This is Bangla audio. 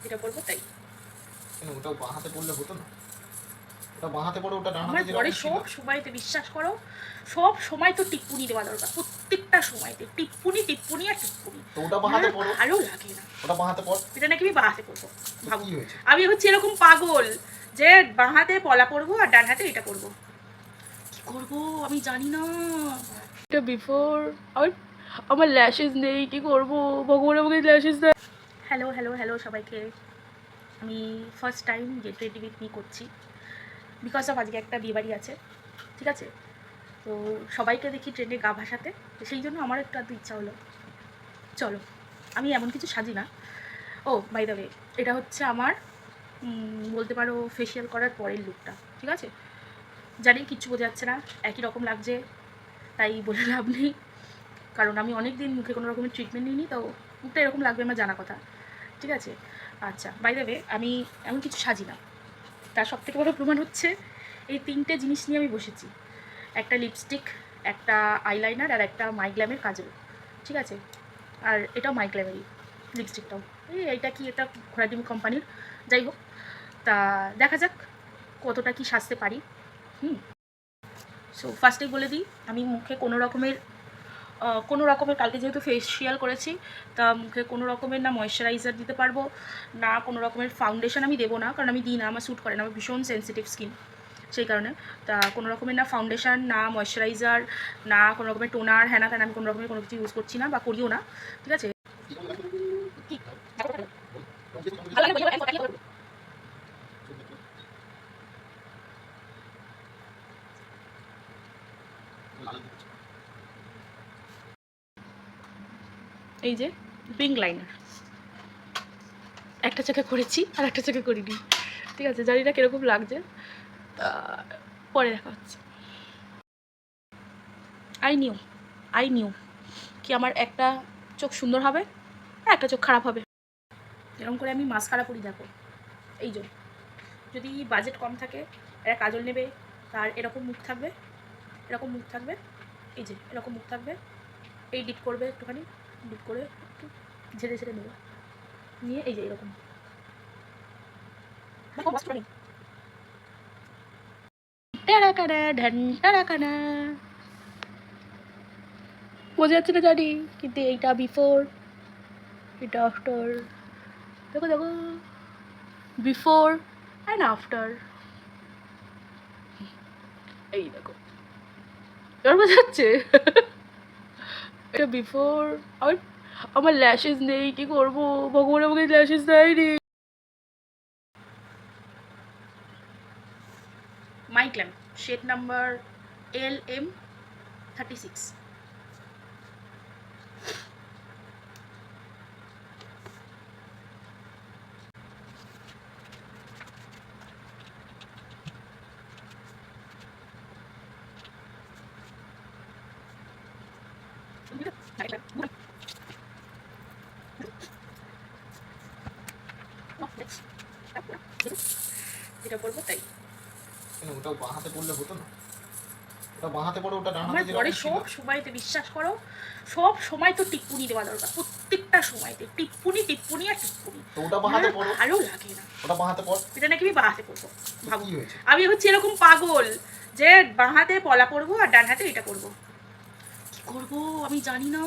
এটা করবো তাই। ওটাও বাঁ হাতে পড়লে হতো না? ওটা বাঁ হাতে পড়ে ওটা ডান আমার হাতে পরে যেরকম ছিল। সব সময়তে বিশ্বাস করো, সব সময় তো টিপ্পুনি দেওয়া দরকার, প্রত্যেকটা সময়তে টিপ্পুনি টিপ্পুনি আর টিপ্পুনি। তো ওটা বাঁ আমার হাতে পড়ো, ভালো লাগে না। ওটা বাঁ হাতে পড়। এটা নাকি আমি বাঁ হাতে করবো, তো ভাবো। কি হয়েছে? আমি হচ্ছে এরকম পাগল যে বাঁ হাতে পলা পরবো আর ডান হাতে এটা করবো। কি করবো আমি জানি না। এটা বিফোর আমার আমার ল্যাশেস নেই, কি করবো ভগবান আমাকে ল্যাশেস দেয়। হ্যালো হ্যালো হ্যালো সবাইকে। আমি first time get ready with me করছি, বিকজ অফ আজকে একটা বিয়েবাড়ি আছে, ঠিক আছে? তো সবাইকে দেখি ট্রেনে গা ভাসাতে, তো সেই জন্য আমার একটু আধটু ইচ্ছা হলো চলো। আমি এমন কিছু সাজি না। ও বাই দ্য ওয়ে, এটা হচ্ছে আমার বলতে পারো ফেসিয়াল করার পরের লুকটা, ঠিক আছে? জানি কিচ্ছু বোঝা যাচ্ছে না, একই রকম লাগছে, তাই বলে লাভ নেই, কারণ আমি অনেক দিন মুখে কোনো রকমের ট্রিটমেন্ট নিইনি, তো মুখটা এরকম লাগবে আমার জানা কথা, ঠিক আছে? আচ্ছা বাই দ্য ওয়ে, আমি এমন কিছু সাজি না। তার সব থেকে বড় প্রমাণ হচ্ছে এই তিনটে জিনিস নিয়ে আমি বসেছি, একটা লিপস্টিক, একটা আইলাইনার আর একটা মাইগ্ল্যামের কাজল, ঠিক আছে? আর এটাও মাইগ্ল্যামেরই লিপস্টিকটাও। এইটা কি, এটা ঘোড়াডিম কোম্পানির, যাই হোক। তা দেখা যাক কতটা কি সাজতে পারি। সো ফার্স্টেই বলে দিই, আমি মুখে কোনো রকমের কালকে যেহেতু ফেসিয়াল করেছি, তা মুখে কোনো রকমের না ময়েশ্চারাইজার দিতে পারবো না, কোনো রকমের ফাউন্ডেশন আমি দেবো না, কারণ আমি দিই না, আমার শ্যুট করে না, আমার ভীষণ সেন্সিটিভ স্কিন, সেই কারণে। তা কোনো রকমের না ফাউন্ডেশন, না ময়েশ্চারাইজার, না কোনো রকমের টোনার, হ্যাঁ না তেন, আমি কোনো রকমের কোনো কিছু ইউজ করছি না বা করিও না, ঠিক আছে? এই যে পিঙ্ক লাইনার, একটা চোখে করেছি আর একটা চোখে করিনি, ঠিক আছে? জানি না কীরকম লাগছে, পরে দেখা হচ্ছে। আই নিউ কি আমার একটা চোখ সুন্দর হবে আর একটা চোখ খারাপ হবে। এরকম করে আমি মাস্কারা পরি, দেখো এই যে, যদি বাজেট কম থাকে একটা কাজল নেবে, তার এরকম মুখ থাকবে, এরকম মুখ থাকবে, এই যে এরকম মুখ থাকবে, এই ডিপ করবে একটুখানি, ডিপ করে একটু ঝেড়ে ঝেড়ে নেবে, নিয়ে এই যে এরকম বোঝা যাচ্ছে না জানি, কিন্তু এইটা বিফোর, এটা আফটার, দেখো দেখো, বিফোর অ্যান্ড আফটার, এই দেখো, এবার বোঝা যাচ্ছে। এটা বিফোর, আমার আমার ল্যাশেস নেই, কি করবো ভগবান আমাকে ল্যাশেস দেয়নি। মাইক্ল্যাম শেড নাম্বার LM36। এটা করবো তাই। ওটাও বাঁ হাতে পড়লে হতো না? ওটা বাঁ হাতে পড়ে ওটা ডান আমার হাতে পরে যেরকম ছিল। সব সময়তে বিশ্বাস করো, সব সময় তো টিপ্পুনি দেওয়া দরকার, প্রত্যেকটা সময়তে টিপ্পুনি টিপ্পুনি আর টিপ্পুনি। তো ওটা বাঁ আমার হাতে পড়ো, ভালো লাগে না। ওটা বাঁ হাতে পড়। এটা নাকি আমি বাঁ হাতে করবো, তো ভাবো। কি হয়েছে? আমি হচ্ছে এরকম পাগল যে বাঁ হাতে পলা পরবো আর ডান হাতে এটা করবো। কি করবো আমি জানি না।